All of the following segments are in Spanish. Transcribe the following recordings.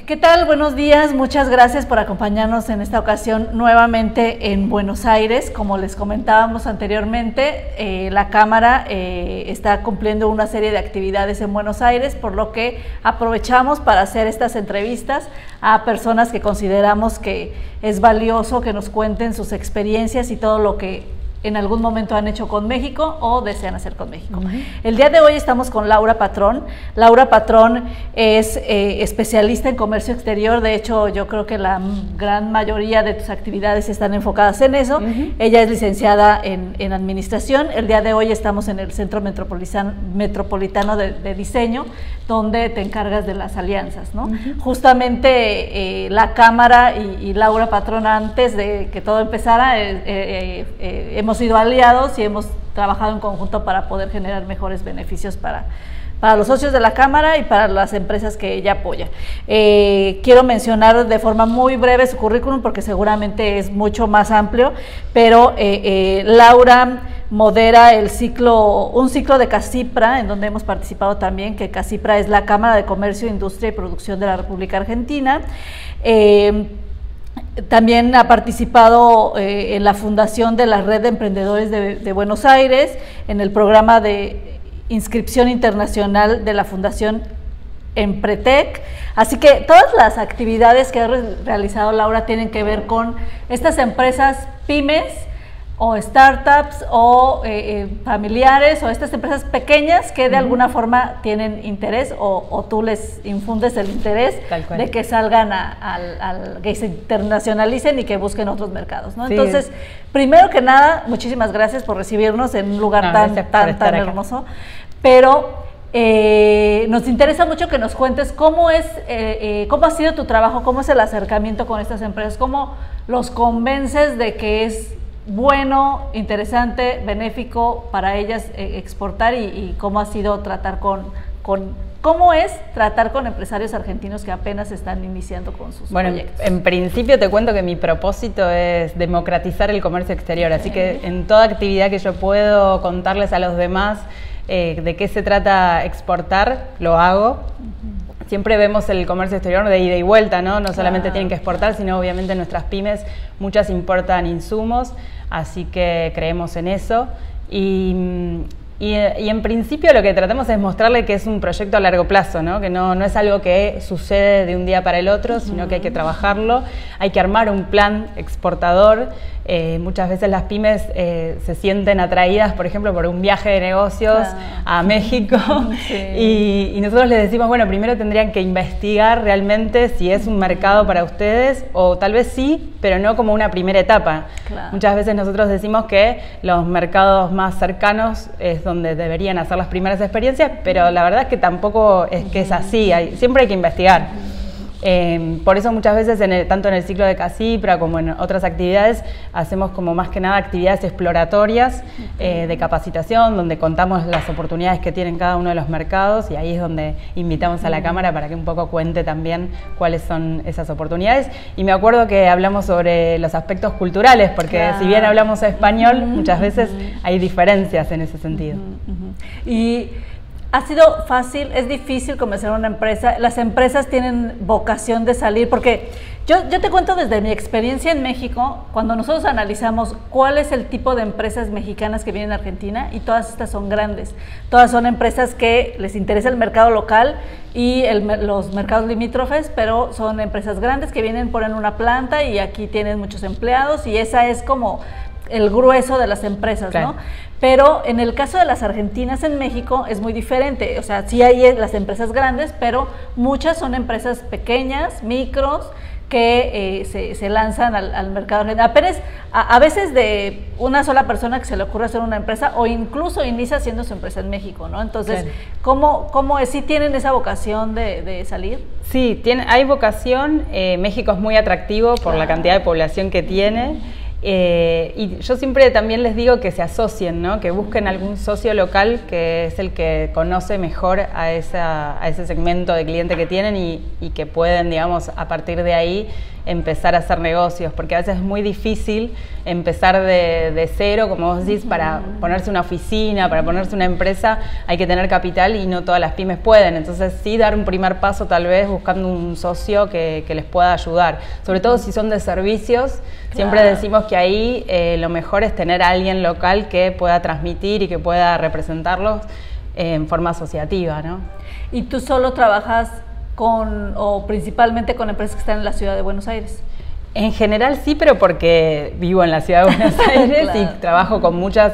¿Qué tal? Buenos días, muchas gracias por acompañarnos en esta ocasión nuevamente en Buenos Aires. Como les comentábamos anteriormente, la Cámara está cumpliendo una serie de actividades en Buenos Aires, por lo que aprovechamos para hacer estas entrevistas a personas que consideramos que es valioso que nos cuenten sus experiencias y todo lo que en algún momento han hecho con México o desean hacer con México. El día de hoy estamos con Laura Patrón. Laura Patrón es especialista en comercio exterior. De hecho, yo creo que la gran mayoría de tus actividades están enfocadas en eso. Ella es licenciada en administración. El día de hoy estamos en el Centro Metropolitano de Diseño, donde te encargas de las alianzas, ¿no? Justamente la Cámara y Laura Patrón, antes de que todo empezara, hemos sido aliados y hemos trabajado en conjunto para poder generar mejores beneficios para los socios de la Cámara y para las empresas que ella apoya. Quiero mencionar de forma muy breve su currículum porque seguramente es mucho más amplio, pero Laura modera un ciclo de CACIPRA, en donde hemos participado también, que CACIPRA es la Cámara de Comercio, Industria y Producción de la República Argentina. También ha participado en la fundación de la Red de Emprendedores de Buenos Aires, en el programa de inscripción internacional de la Fundación Empretec. Así que todas las actividades que ha realizado Laura tienen que ver con estas empresas pymes o startups o familiares o estas empresas pequeñas que de alguna forma tienen interés o tú les infundes el interés de que salgan que se internacionalicen y que busquen otros mercados, ¿no? Sí. Entonces, primero que nada, muchísimas gracias por recibirnos en un lugar tan hermoso, pero nos interesa mucho que nos cuentes cómo ha sido tu trabajo, cómo es el acercamiento con estas empresas, cómo los convences de que es bueno, interesante, benéfico para ellas exportar y cómo ha sido tratar cómo es tratar con empresarios argentinos que apenas están iniciando con sus proyectos. En principio te cuento que mi propósito es democratizar el comercio exterior, así que en toda actividad que yo puedo contarles a los demás de qué se trata exportar, lo hago. Siempre vemos el comercio exterior de ida y vuelta, ¿no? No solamente tienen que exportar, sino obviamente nuestras pymes, muchas importan insumos, así que creemos en eso. Y en principio lo que tratamos es mostrarle que es un proyecto a largo plazo, ¿no? Que no es algo que sucede de un día para el otro, sino que hay que trabajarlo, hay que armar un plan exportador. Muchas veces las pymes se sienten atraídas, por ejemplo, por un viaje de negocios a México y nosotros les decimos, bueno, primero tendrían que investigar realmente si es un mercado para ustedes o tal vez sí, pero no como una primera etapa. Muchas veces nosotros decimos que los mercados más cercanos es donde deberían hacer las primeras experiencias, pero la verdad es que tampoco es que es así, siempre hay que investigar. Por eso muchas veces, tanto en el ciclo de CACIPRA como en otras actividades, hacemos como más que nada actividades exploratorias de capacitación, donde contamos las oportunidades que tienen cada uno de los mercados y ahí es donde invitamos a la Cámara para que un poco cuente también cuáles son esas oportunidades. Y me acuerdo que hablamos sobre los aspectos culturales, porque si bien hablamos español, muchas veces hay diferencias en ese sentido. Y ¿ha sido fácil? ¿Es difícil comenzar una empresa? ¿Las empresas tienen vocación de salir? Porque yo te cuento desde mi experiencia en México, cuando nosotros analizamos cuál es el tipo de empresas mexicanas que vienen a Argentina, y todas estas son grandes. Todas son empresas que les interesa el mercado local y los mercados limítrofes, pero son empresas grandes que vienen, ponen una planta y aquí tienen muchos empleados y esa es como el grueso de las empresas, claro, ¿no? Pero en el caso de las argentinas en México es muy diferente, o sea, sí hay las empresas grandes, pero muchas son empresas pequeñas, micros, que se lanzan al mercado argentino. Apenas a veces de una sola persona que se le ocurre hacer una empresa o incluso inicia haciendo su empresa en México, ¿no? Entonces, claro, ¿cómo es? ¿Sí tienen esa vocación de salir? Sí, hay vocación. México es muy atractivo por la cantidad de población que tiene. Y yo siempre también les digo que se asocien, ¿no? Que busquen algún socio local que es el que conoce mejor a ese segmento de cliente que tienen y que pueden, digamos, a partir de ahí empezar a hacer negocios, porque a veces es muy difícil empezar de cero, como vos decís, para ponerse una oficina, para ponerse una empresa, hay que tener capital y no todas las pymes pueden. Entonces sí, dar un primer paso tal vez buscando un socio que les pueda ayudar, sobre todo si son de servicios. Claro. Siempre decimos que ahí lo mejor es tener a alguien local que pueda transmitir y que pueda representarlos en forma asociativa, ¿no? ¿Y tú solo trabajas o principalmente con empresas que están en la ciudad de Buenos Aires? En general sí, pero porque vivo en la ciudad de Buenos Aires claro, y trabajo con muchas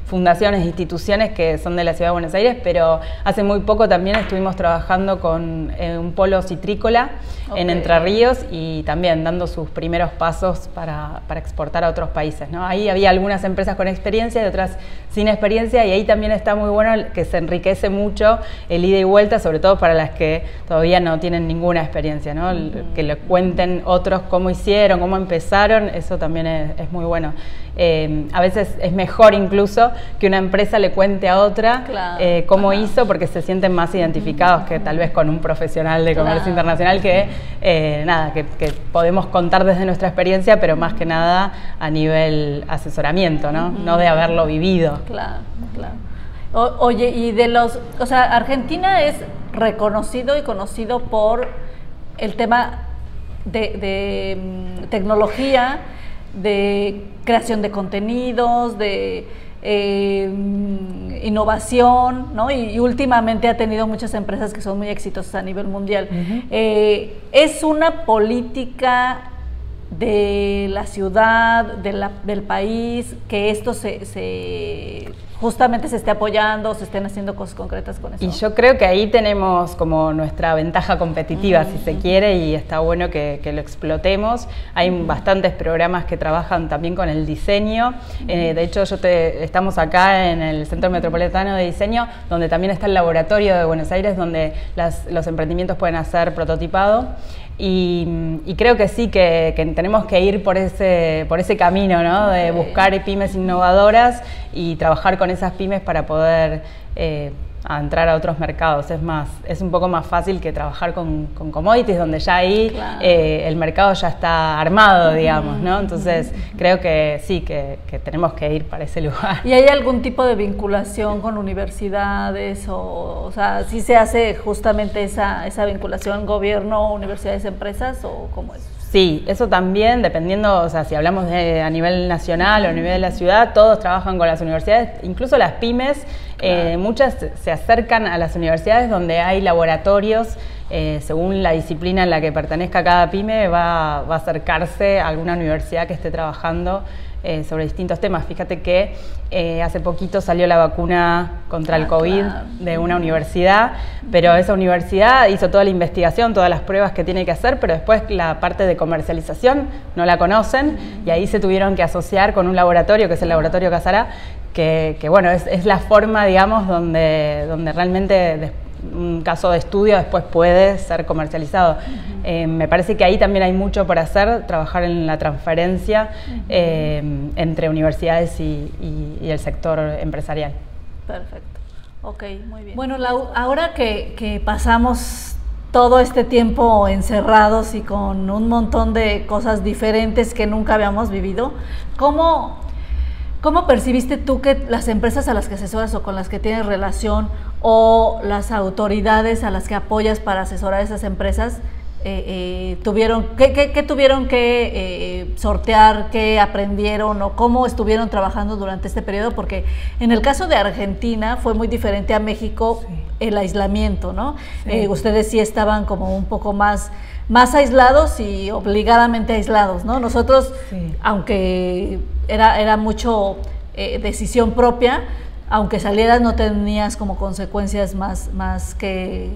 fundaciones, instituciones que son de la ciudad de Buenos Aires, pero hace muy poco también estuvimos trabajando con un polo citrícola en Entre Ríos y también dando sus primeros pasos para exportar a otros países, ¿no? Ahí había algunas empresas con experiencia y otras sin experiencia, y ahí también está muy bueno que se enriquece mucho el ida y vuelta, sobre todo para las que todavía no tienen ninguna experiencia, ¿no? Que le cuenten otros cómo hicieron, cómo empezaron, eso también es muy bueno. A veces es mejor incluso que una empresa le cuente a otra claro, cómo hizo, porque se sienten más identificados que tal vez con un profesional de comercio internacional que podemos contar desde nuestra experiencia, pero más que nada a nivel asesoramiento, ¿no? No de haberlo vivido. Claro, claro. Oye, y o sea, Argentina es reconocido y conocido por el tema de tecnología, de creación de contenidos, de innovación, ¿no? Y últimamente ha tenido muchas empresas que son muy exitosas a nivel mundial. ¿Es una política de la ciudad, del país, que esto justamente se esté apoyando, se estén haciendo cosas concretas con eso? Y yo creo que ahí tenemos como nuestra ventaja competitiva, si se quiere, y está bueno que lo explotemos. Hay bastantes programas que trabajan también con el diseño. De hecho, estamos acá en el Centro Metropolitano de Diseño, donde también está el laboratorio de Buenos Aires, donde los emprendimientos pueden hacer prototipado. Y creo que sí, que tenemos que ir por ese camino, ¿no? De buscar pymes innovadoras y trabajar con esas pymes para poder entrar a otros mercados. Es un poco más fácil que trabajar con commodities, donde ya ahí claro, el mercado ya está armado, digamos, ¿no? Entonces creo que sí, que tenemos que ir para ese lugar. ¿Y hay algún tipo de vinculación con universidades? O sea, ¿sí se hace justamente esa vinculación gobierno, universidades, empresas, o cómo es? Sí, eso también, dependiendo, o sea, si hablamos a nivel nacional o a nivel de la ciudad, todos trabajan con las universidades, incluso las pymes, claro, muchas se acercan a las universidades donde hay laboratorios, según la disciplina en la que pertenezca cada pyme, va a acercarse a alguna universidad que esté trabajando sobre distintos temas. Fíjate que hace poquito salió la vacuna contra el COVID claro, de una universidad, pero esa universidad hizo toda la investigación, todas las pruebas que tiene que hacer, pero después la parte de comercialización no la conocen y ahí se tuvieron que asociar con un laboratorio, que es el Laboratorio Casará, que bueno, es la forma, digamos, donde realmente un caso de estudio después puede ser comercializado. Me parece que ahí también hay mucho por hacer, trabajar en la transferencia entre universidades y el sector empresarial. Perfecto. Ok, muy bien. Bueno, Lau, ahora que pasamos todo este tiempo encerrados y con un montón de cosas diferentes que nunca habíamos vivido, ¿cómo percibiste tú que las empresas a las que asesoras o con las que tienes relación o las autoridades a las que apoyas para asesorar a esas empresas tuvieron que sortear, qué aprendieron o cómo estuvieron trabajando durante este periodo? Porque en el caso de Argentina fue muy diferente a México, sí, el aislamiento, ¿no? Sí. Ustedes sí estaban como un poco más aislados y obligadamente aislados, ¿no? Nosotros, Sí. aunque era mucho decisión propia, aunque salieras no tenías como consecuencias más que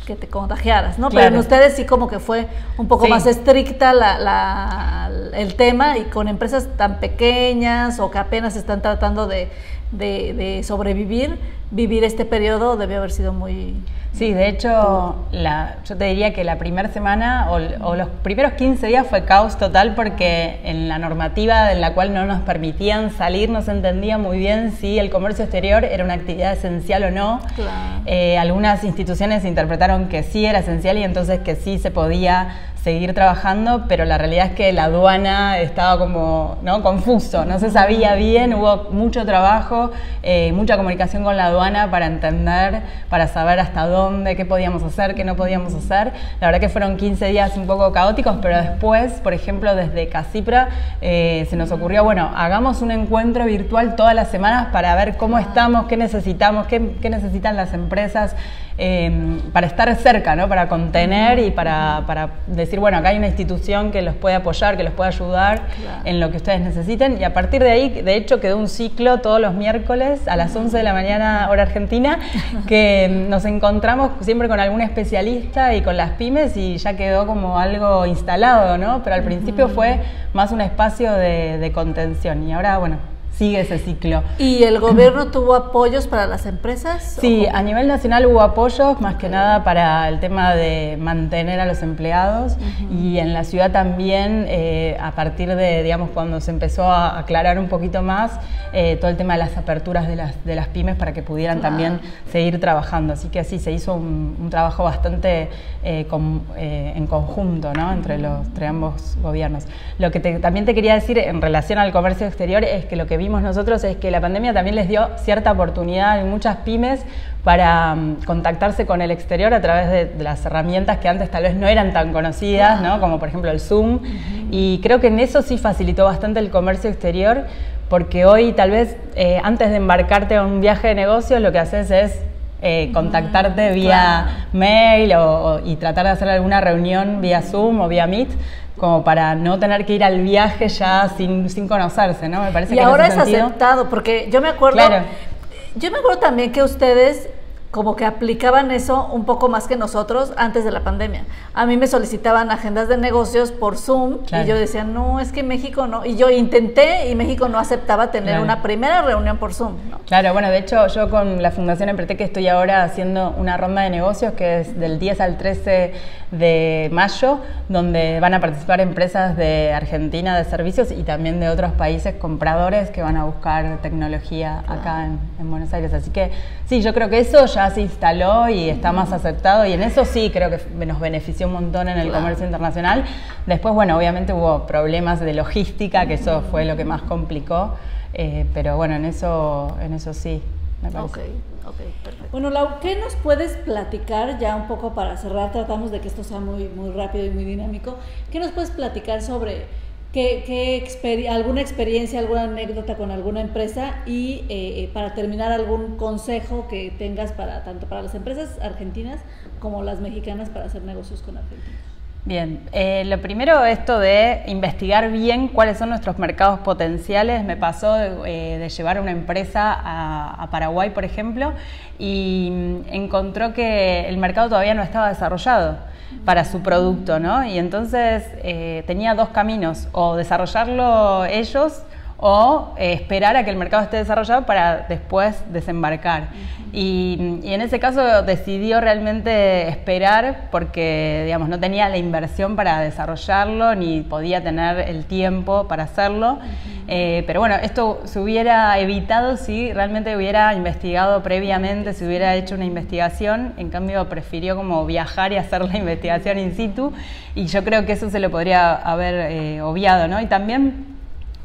te contagiaras, ¿no? Claro. Pero en ustedes sí como que fue un poco Sí. más estricta el tema, y con empresas tan pequeñas o que apenas están tratando de sobrevivir, vivir este periodo debió haber sido muy... Sí, de hecho, yo te diría que la primera semana o los primeros 15 días fue caos total, porque en la normativa en la cual no nos permitían salir no se entendía muy bien si el comercio exterior era una actividad esencial o no. Claro. Algunas instituciones interpretaron que sí era esencial y entonces que sí se podía seguir trabajando, pero la realidad es que la aduana estaba como, ¿no?, confuso, no se sabía bien, hubo mucho trabajo, mucha comunicación con la aduana para entender, para saber hasta dónde, qué podíamos hacer, qué no podíamos hacer. La verdad que fueron 15 días un poco caóticos, pero después, por ejemplo, desde Casipra se nos ocurrió, bueno, hagamos un encuentro virtual todas las semanas para ver cómo estamos, qué necesitamos, qué necesitan las empresas, para estar cerca, ¿no?, para contener y para decir, bueno, acá hay una institución que los puede apoyar, que los puede ayudar en lo que ustedes necesiten. Y a partir de ahí, de hecho, quedó un ciclo todos los miércoles a las 11 de la mañana, hora argentina, que nos encontramos siempre con algún especialista y con las pymes, y ya quedó como algo instalado, ¿no? Pero al principio fue más un espacio de contención, y ahora, bueno, sigue ese ciclo. ¿Y el gobierno tuvo apoyos para las empresas? Sí, a nivel nacional hubo apoyos, más que nada para el tema de mantener a los empleados, y en la ciudad también, a partir de, digamos, cuando se empezó a aclarar un poquito más, todo el tema de las aperturas de las pymes para que pudieran también seguir trabajando. Así que así se hizo un trabajo bastante en conjunto, ¿no?, entre ambos gobiernos. Lo que también te quería decir en relación al comercio exterior es que lo que vimos nosotros es que la pandemia también les dio cierta oportunidad en muchas pymes para contactarse con el exterior a través de las herramientas que antes tal vez no eran tan conocidas, ¿no?, como por ejemplo el Zoom, y creo que en eso sí facilitó bastante el comercio exterior, porque hoy tal vez antes de embarcarte a un viaje de negocios lo que haces es contactarte vía mail y tratar de hacer alguna reunión vía Zoom o vía Meet, como para no tener que ir al viaje ya sin conocerse, ¿no? Me parece y que ahora en ese es sentido, aceptado, porque yo me acuerdo también que ustedes como que aplicaban eso un poco más que nosotros antes de la pandemia. A mí me solicitaban agendas de negocios por Zoom, y yo decía, no, es que México no, y yo intenté y México no aceptaba tener una primera reunión por Zoom, ¿no? Claro, bueno, de hecho yo con la Fundación Empretec estoy ahora haciendo una ronda de negocios que es del 10 al 13 de mayo, donde van a participar empresas de Argentina de servicios y también de otros países compradores que van a buscar tecnología acá en Buenos Aires. Así que sí, yo creo que eso ya se instaló y está más aceptado, y en eso sí creo que nos benefició un montón en el comercio internacional. Después, bueno, obviamente hubo problemas de logística, que eso fue lo que más complicó, pero bueno, en eso sí, me parece. Ok, perfecto. Bueno, Lau, ¿qué nos puedes platicar ya un poco para cerrar? Tratamos de que esto sea muy rápido y muy dinámico. ¿Qué nos puedes platicar sobre alguna experiencia, alguna anécdota con alguna empresa, y para terminar algún consejo que tengas tanto para las empresas argentinas como las mexicanas para hacer negocios con Argentina? Bien, lo primero, esto de investigar bien cuáles son nuestros mercados potenciales. Me pasó de llevar una empresa a Paraguay, por ejemplo, y encontró que el mercado todavía no estaba desarrollado para su producto, ¿no? Y entonces tenía dos caminos: o desarrollarlo ellos o esperar a que el mercado esté desarrollado para después desembarcar. Y en ese caso decidió realmente esperar, porque, digamos, no tenía la inversión para desarrollarlo ni podía tener el tiempo para hacerlo. Pero bueno, esto se hubiera evitado si realmente hubiera investigado previamente, si hubiera hecho una investigación. En cambio, prefirió como viajar y hacer la investigación in situ, y yo creo que eso se lo podría haber obviado, ¿no? Y también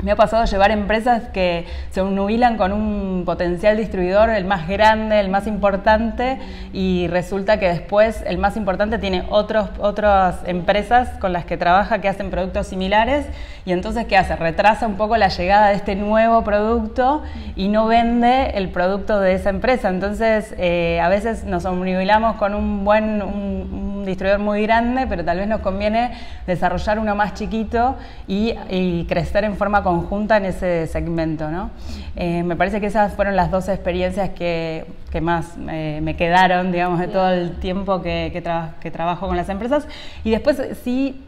Me ha pasado llevar empresas que se obnubilan con un potencial distribuidor, el más grande, el más importante, y resulta que después el más importante tiene otras empresas con las que trabaja que hacen productos similares, y entonces ¿qué hace? Retrasa un poco la llegada de este nuevo producto y no vende el producto de esa empresa. Entonces a veces nos obnubilamos con un distribuidor muy grande, pero tal vez nos conviene desarrollar uno más chiquito y crecer en forma conjunta en ese segmento, ¿no? Me parece que esas fueron las dos experiencias que más me quedaron, digamos, de todo el tiempo que trabajo con las empresas. Y después sí,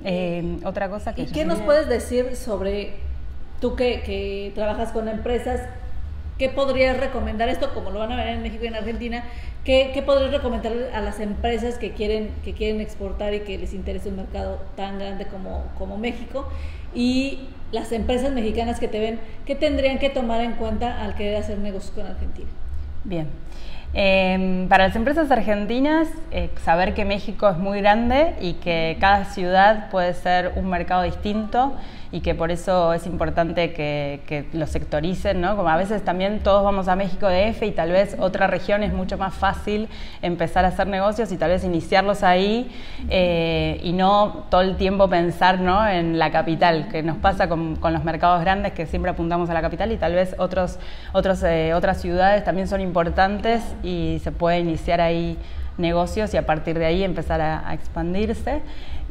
otra cosa que... ¿Y qué nos puedes decir sobre tú que trabajas con empresas? ¿Qué podrías recomendar esto, como lo van a ver en México y en Argentina? ¿Qué podrías recomendar a las empresas que quieren exportar y que les interesa un mercado tan grande como México? Y las empresas mexicanas que te ven, ¿qué tendrían que tomar en cuenta al querer hacer negocios con Argentina? Bien. Para las empresas argentinas, saber que México es muy grande y que cada ciudad puede ser un mercado distinto y que por eso es importante que lo sectoricen, ¿no? Como a veces también todos vamos a México DF y tal vez otra región es mucho más fácil empezar a hacer negocios y tal vez iniciarlos ahí y no todo el tiempo pensar, ¿no?, en la capital, que nos pasa con los mercados grandes, que siempre apuntamos a la capital, y tal vez otras ciudades también son importantes y se puede iniciar ahí negocios y a partir de ahí empezar a expandirse.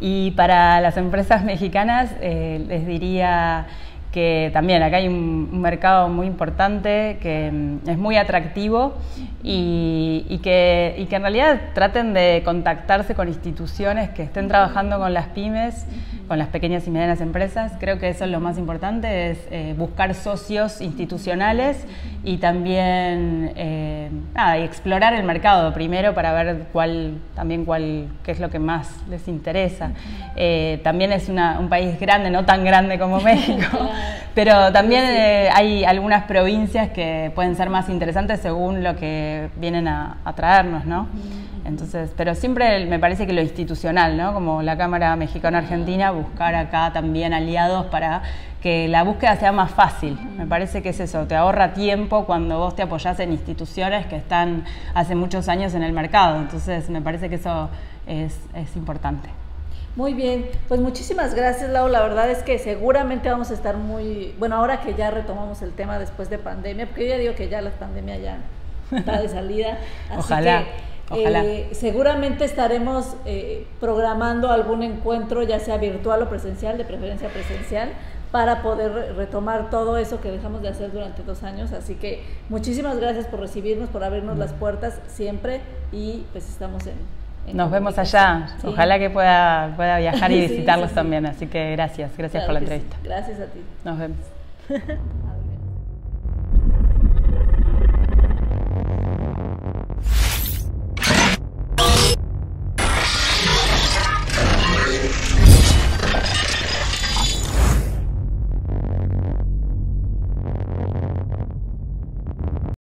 Y para las empresas mexicanas les diría que también acá hay un mercado muy importante que es muy atractivo y que en realidad traten de contactarse con instituciones que estén trabajando con las pymes, con las pequeñas y medianas empresas. Creo que eso es lo más importante, es buscar socios institucionales y también y explorar el mercado primero para ver qué es lo que más les interesa. También es un país grande, no tan grande como México, pero también hay algunas provincias que pueden ser más interesantes según lo que vienen a traernos, ¿no? Entonces, pero siempre me parece que lo institucional, ¿no?, como la Cámara Mexicano-Argentina, buscar acá también aliados para que la búsqueda sea más fácil. Me parece que es eso, te ahorra tiempo cuando vos te apoyás en instituciones que están hace muchos años en el mercado. Entonces, me parece que eso es importante. Muy bien, pues muchísimas gracias, Lau. La verdad es que seguramente vamos a estar ahora que ya retomamos el tema después de pandemia, porque yo ya digo que ya la pandemia ya está de salida, así Ojalá. Ojalá. Seguramente estaremos programando algún encuentro, ya sea virtual o presencial, de preferencia presencial, para poder retomar todo eso que dejamos de hacer durante 2 años. Así que muchísimas gracias por recibirnos, por abrirnos las puertas siempre, y pues estamos en nos vemos allá. Sí. Ojalá que pueda viajar y visitarlos también. Así que gracias claro por la entrevista. Sí. Gracias a ti. Nos vemos.